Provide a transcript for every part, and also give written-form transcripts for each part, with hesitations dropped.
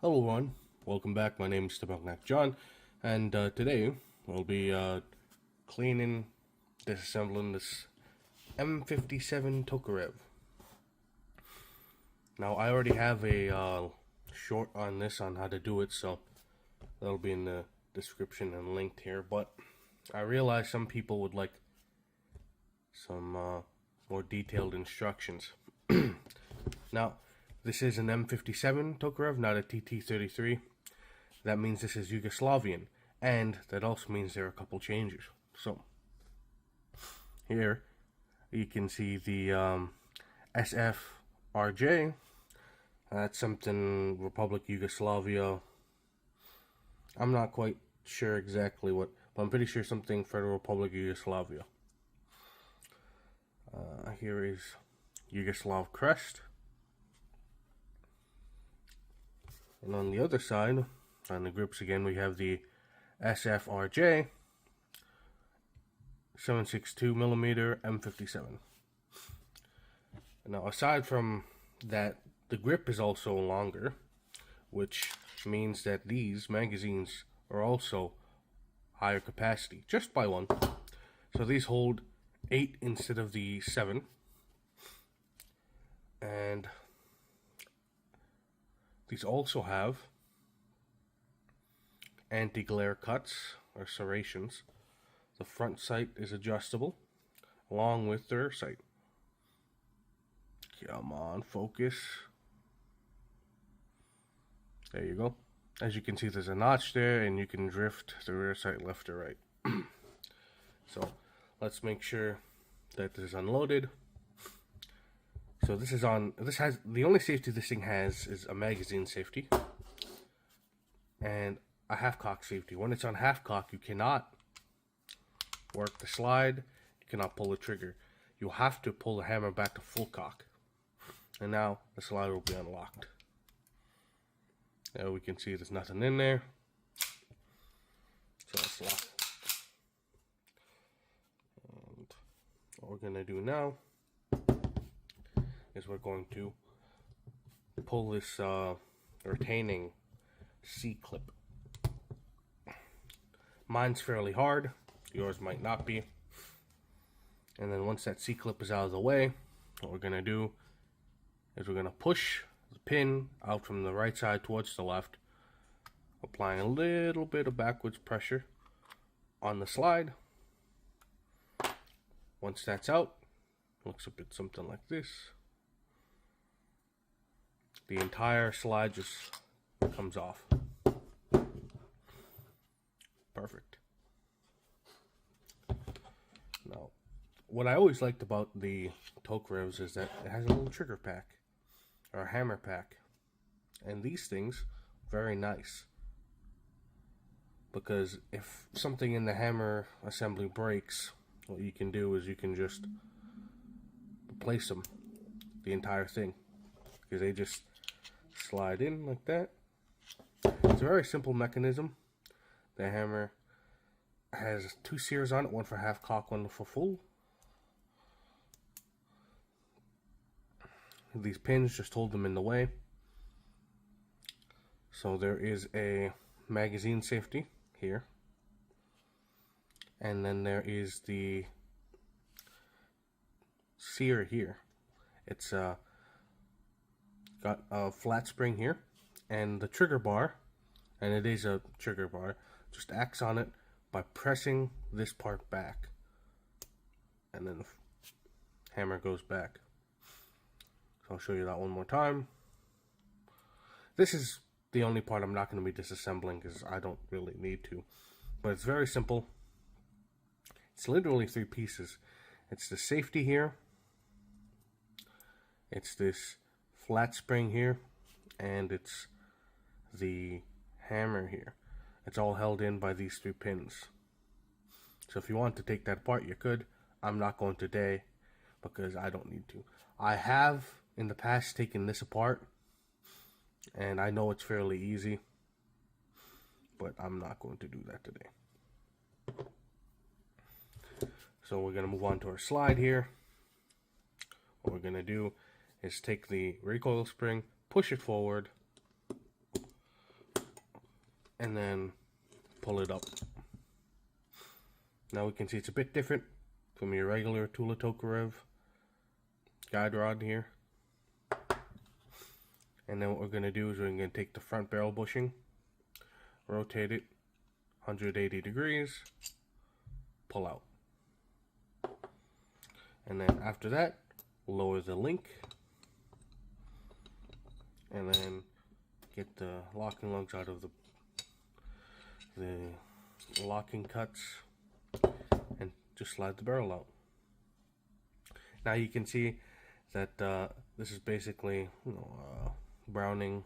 Hello everyone, welcome back. My name is John, and today we'll be cleaning, disassembling this M57 Tokarev. Now I already have a short on this on how to do it, so that'll be in the description and linked here, but I realize some people would like some more detailed instructions. Now, this is an M57 Tokarev, not a TT-33. That means this is Yugoslavian, and that also means there are a couple changes. So, here you can see the SFRJ. That's something Republic Yugoslavia. I'm not quite sure exactly what, but I'm pretty sure something Federal Republic Yugoslavia. Here is Yugoslav crest. And on the other side, on the grips again, we have the SFRJ 7.62mm M57. Now, aside from that, the grip is also longer, which means that these magazines are also higher capacity, just by one. So these hold 8 instead of the 7. And these also have anti-glare cuts or serrations. The front sight is adjustable along with the rear sight. Come on, focus. There you go. As you can see, there's a notch there, and you can drift the rear sight left or right. So let's make sure that this is unloaded. So this is on, this has, the only safety this thing has is a magazine safety and a half cock safety. When it's on half cock, you cannot work the slide, you cannot pull the trigger. You have to pull the hammer back to full cock. And now the slide will be unlocked. Now we can see there's nothing in there. So it's locked. And what we're gonna do now is we're going to pull this retaining C-clip. Mine's fairly hard, yours might not be. And then once that C-clip is out of the way, what we're gonna do is we're gonna push the pin out from the right side towards the left, applying a little bit of backwards pressure on the slide. Once that's out, looks a bit something like this. The entire slide just comes off. Perfect. Now, what I always liked about the Tokarevs is that it has a little trigger pack, or a hammer pack. And these things, very nice. Because if something in the hammer assembly breaks, what you can do is you can just replace them, the entire thing. Because they just slide in like that. It's a very simple mechanism. The hammer has 2 sears on it, one for half cock, one for full. These pins just hold them in the way. So there is a magazine safety here. And then there is the sear here. It's got a flat spring here, and the trigger bar, and it is a trigger bar, just acts on it by pressing this part back, and then the hammer goes back. So I'll show you that one more time. This is the only part I'm not going to be disassembling because I don't really need to, but it's very simple. It's literally 3 pieces. It's the safety here, it's this flat spring here, and it's the hammer here. It's all held in by these 3 pins. So if you want to take that apart, you could. I'm not going today because I don't need to. I have in the past taken this apart, and I know it's fairly easy, but I'm not going to do that today. So we're going to move on to our slide here. What we're going to do is take the recoil spring, push it forward, and then pull it up. Now we can see it's a bit different from your regular Tula Tokarev guide rod here. And then what we're going to do is we're going to take the front barrel bushing, rotate it 180 degrees, pull out. And then after that, lower the link, and then get the locking lugs out of the locking cuts, and just slide the barrel out. Now you can see that this is basically, Browning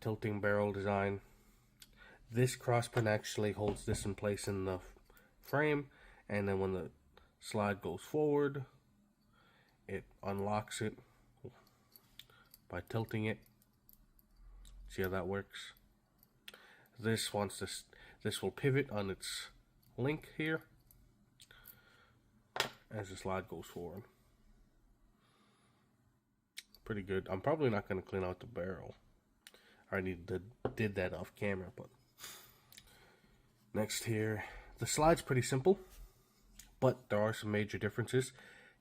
tilting barrel design. This cross pin actually holds this in place in the frame, and then when the slide goes forward, it unlocks it by tilting it. See how that works? This will pivot on its link here as the slide goes forward. Pretty good. I'm probably not going to clean out the barrel. I already did that off camera, but next here, the slide's pretty simple, but there are some major differences.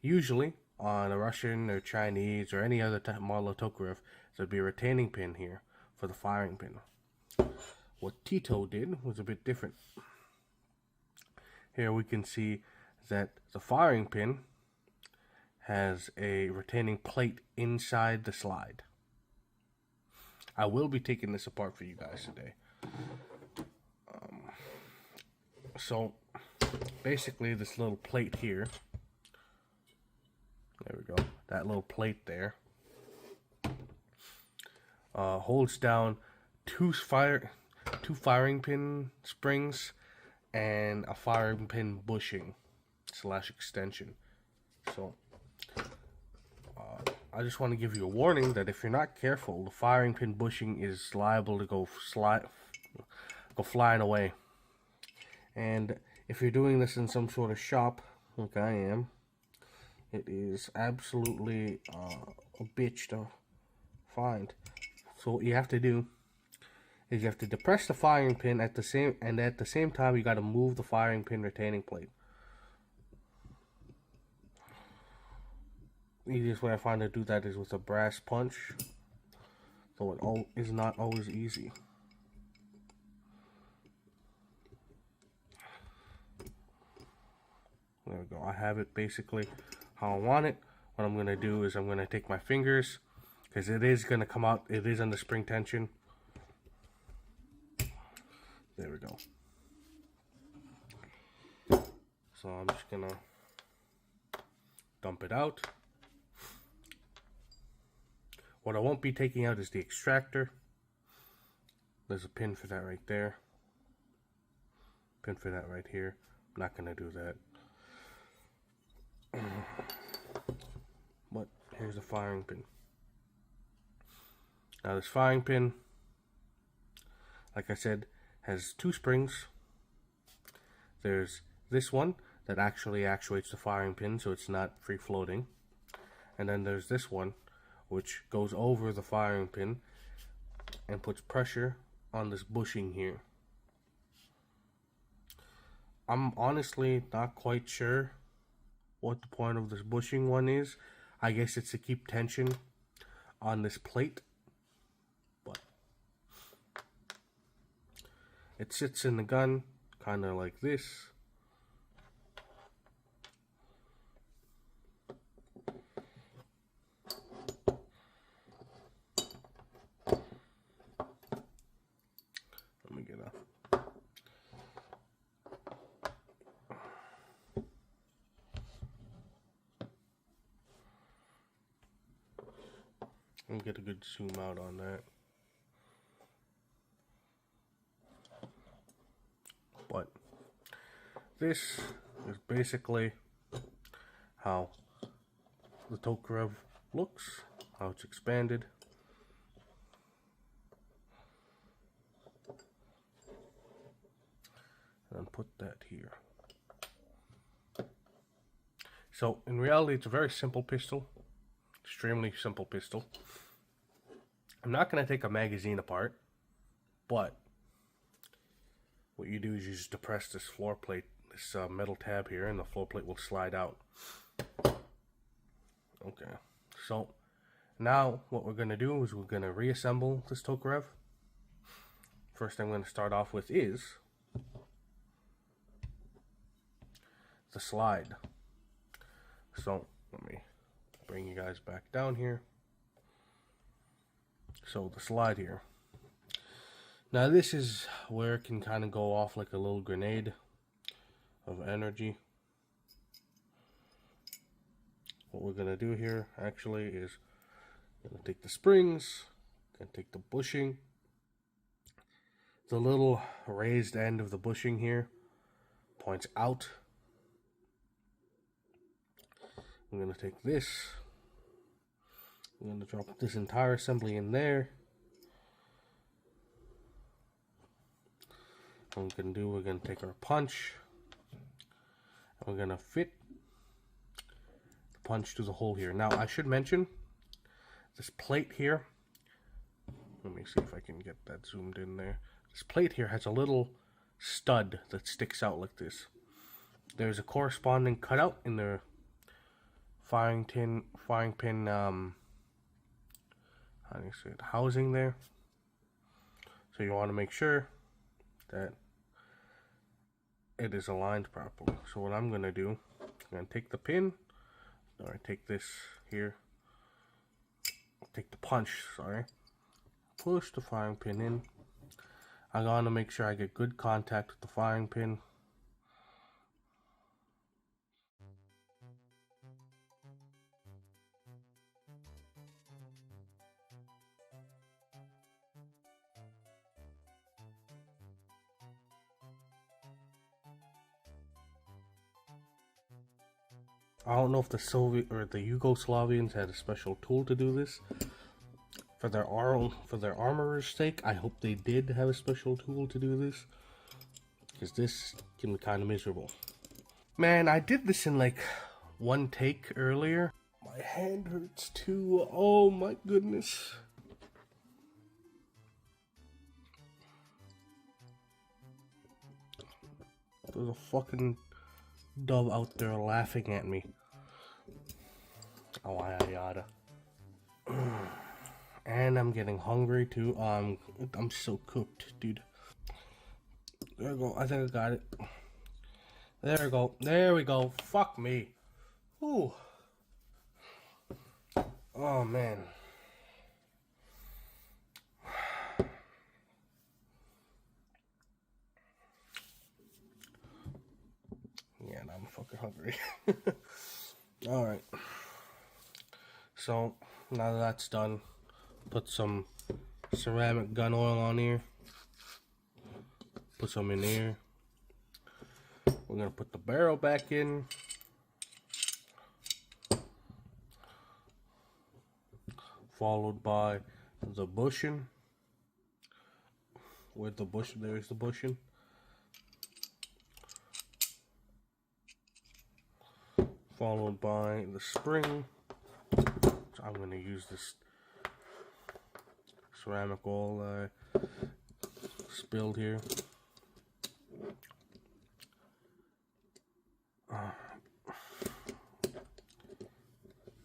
Usually on a Russian or Chinese or any other type model of Tokarev, there'd be a retaining pin here for the firing pin. What Tito did was a bit different. Here we can see that the firing pin has a retaining plate inside the slide. I will be taking this apart for you guys today. So basically this little plate here, there we go, that little plate there, holds down two firing pin springs and a firing pin bushing / extension. So I just want to give you a warning that if you're not careful, the firing pin bushing is liable to go flying away. And if you're doing this in some sort of shop, like I am, it is absolutely a bitch to find. So what you have to do is you have to depress the firing pin at the same time you got to move the firing pin retaining plate. The easiest way I find to do that is with a brass punch, so it is not always easy. There we go. I have it basically how I want it. What I'm going to do is I'm going to take my fingers, because it is going to come out, it is under spring tension. There we go. So I'm just going to dump it out. What I won't be taking out is the extractor. There's a pin for that right there. Pin for that right here. I'm not going to do that. But here's the firing pin. Now this firing pin, like I said, has two springs. There's this one that actually actuates the firing pin so it's not free floating. And then there's this one which goes over the firing pin and puts pressure on this bushing here. I'm honestly not quite sure what the point of this bushing one is. I guess it's to keep tension on this plate, but it sits in the gun kind of like this. Let me get a Let me get a good zoom out on that. But this is basically how the Tokarev looks, how it's expanded. And put that here. So in reality, it's a very simple pistol. Extremely simple pistol. I'm not going to take a magazine apart, but what you do is you just depress this floor plate, this metal tab here, and the floor plate will slide out. Okay, so now what we're going to do is we're going to reassemble this Tokarev. First thing I'm going to start off with is the slide. So let me bring you guys back down here. So the slide here. Now this is where it can kind of go off like a little grenade of energy. What we're going to do here actually is going to take the springs, going to take the bushing. The little raised end of the bushing here points out. I'm going to take this. I'm going to drop this entire assembly in there. What we're going to do, we're going to take our punch. And we're going to fit the punch to the hole here. Now, I should mention, this plate here, let me see if I can get that zoomed in there. This plate here has a little stud that sticks out like this. There's a corresponding cutout in the firing pin, how do you say it, housing there. So you want to make sure that it is aligned properly. So what I'm going to do, I'm going to take the pin, or I take this here, take the punch, sorry, push the firing pin in. I'm going to make sure I get good contact with the firing pin. I don't know if the Soviet or the Yugoslavians had a special tool to do this. For their armorer's sake, I hope they did have a special tool to do this, because this can be kind of miserable. Man, I did this in like one take earlier. My hand hurts too. Oh my goodness. There's a fucking dove out there laughing at me. Oh, yada. And I'm getting hungry too. I'm so cooked, dude. There we go. I think I got it. There we go. There we go. Fuck me. Ooh. Oh man. Yeah, now I'm fucking hungry. Alright. So, now that that's done, put some ceramic gun oil on here. Put some in here. We're going to put the barrel back in. Followed by the bushing. With the bush, there's the bushing. Followed by the spring. So I'm going to use this ceramic oil spilled here.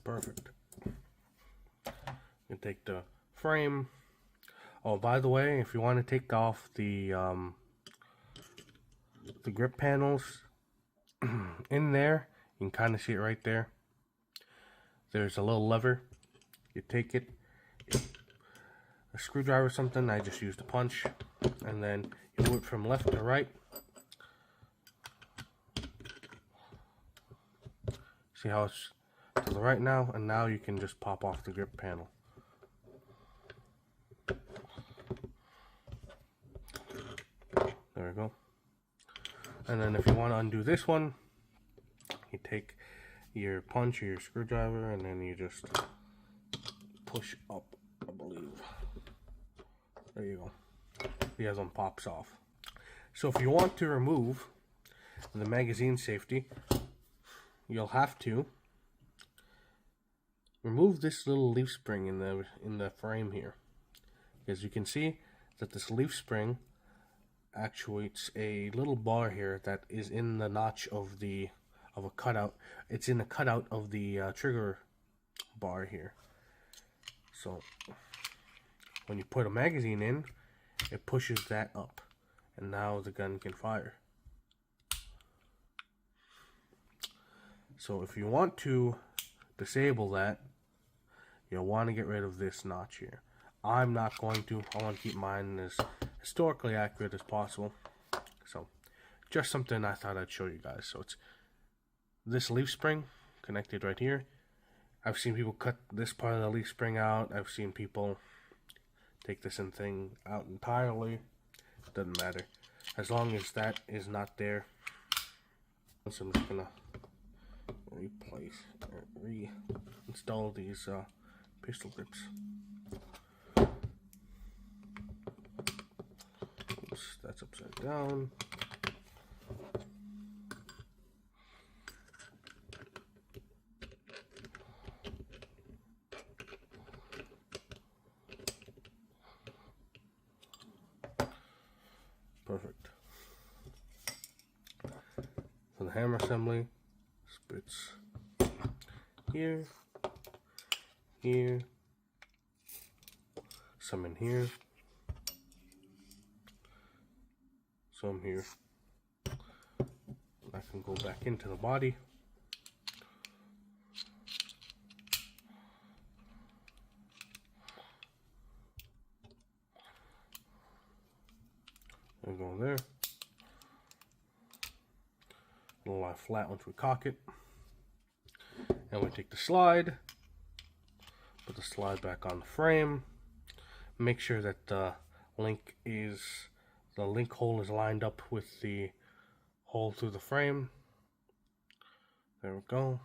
Perfect. You take the frame. Oh, by the way, if you want to take off the grip panels in there, you can kind of see it right there. There's a little lever. You take it, a screwdriver or something. I just used a punch, and then you move it from left to right. See how it's to the right now, and now you can just pop off the grip panel. There we go. And then if you want to undo this one, you take your punch or your screwdriver, and then you just push up, I believe. There you go. The other one pops off. So if you want to remove the magazine safety, you'll have to remove this little leaf spring in the frame here, because you can see that this leaf spring actuates a little bar here that is in the notch of a cutout. It's in the cutout of the trigger bar here. So when you put a magazine in, it pushes that up, and now the gun can fire. So if you want to disable that, you'll want to get rid of this notch here. I'm not going to. I want to keep mine as historically accurate as possible. So just something I thought I'd show you guys. So it's this leaf spring connected right here. I've seen people cut this part of the leaf spring out. I've seen people take this thing out entirely. Doesn't matter. As long as that is not there. So I'm just gonna reinstall these pistol grips. Oops, that's upside down. Perfect. For the hammer assembly, spits here, here, some in here, some here. I can go back into the body. And go there. It'll lie flat once we cock it. And we take the slide, put the slide back on the frame. Make sure that the link hole is lined up with the hole through the frame. There we go.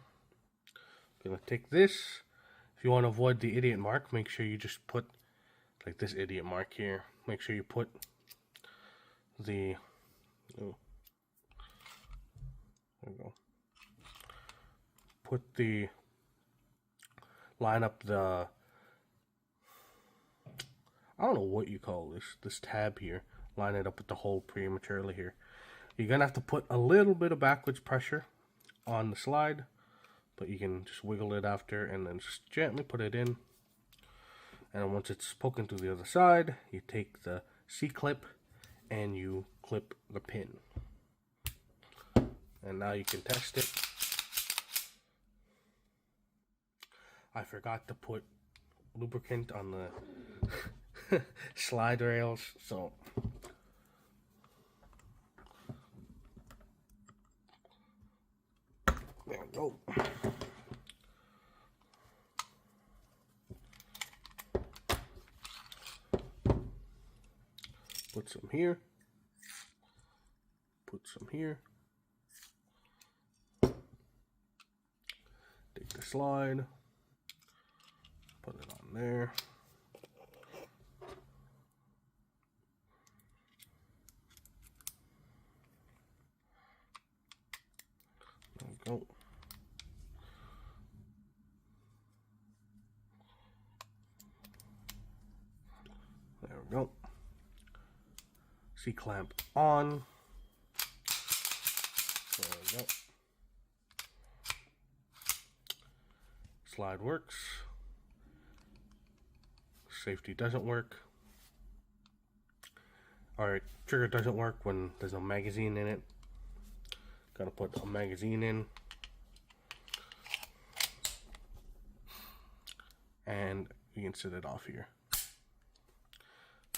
Gonna take this. If you want to avoid the idiot mark, make sure you just put like this idiot mark here. Make sure you put the there we go. Put the line up the I don't know what you call this tab here. Line it up with the hole prematurely here. You're gonna have to put a little bit of backwards pressure on the slide, but you can just wiggle it after and then just gently put it in. And once it's poking to the other side, you take the C-clip and you clip the pin. And now you can test it. I forgot to put lubricant on the slide rails, so there we go. Put some here. Put some here. Take the slide. Put it on there. There we go. There we go. C-clamp on. There we go. Slide works. Safety doesn't work. Alright, trigger doesn't work when there's no magazine in it. Gotta put a magazine in. And you can set it off here.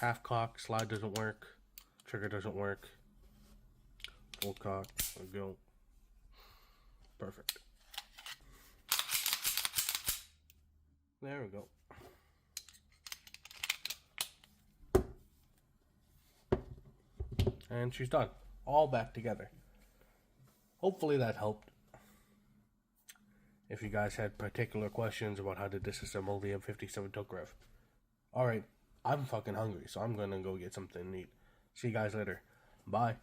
Half cock, slide doesn't work. Trigger doesn't work. Full cock, there we go. Perfect. There we go. And she's done. All back together. Hopefully that helped. If you guys had particular questions about how to disassemble the M57 Tokarev. Alright, I'm fucking hungry, so I'm gonna go get something to eat. See you guys later. Bye.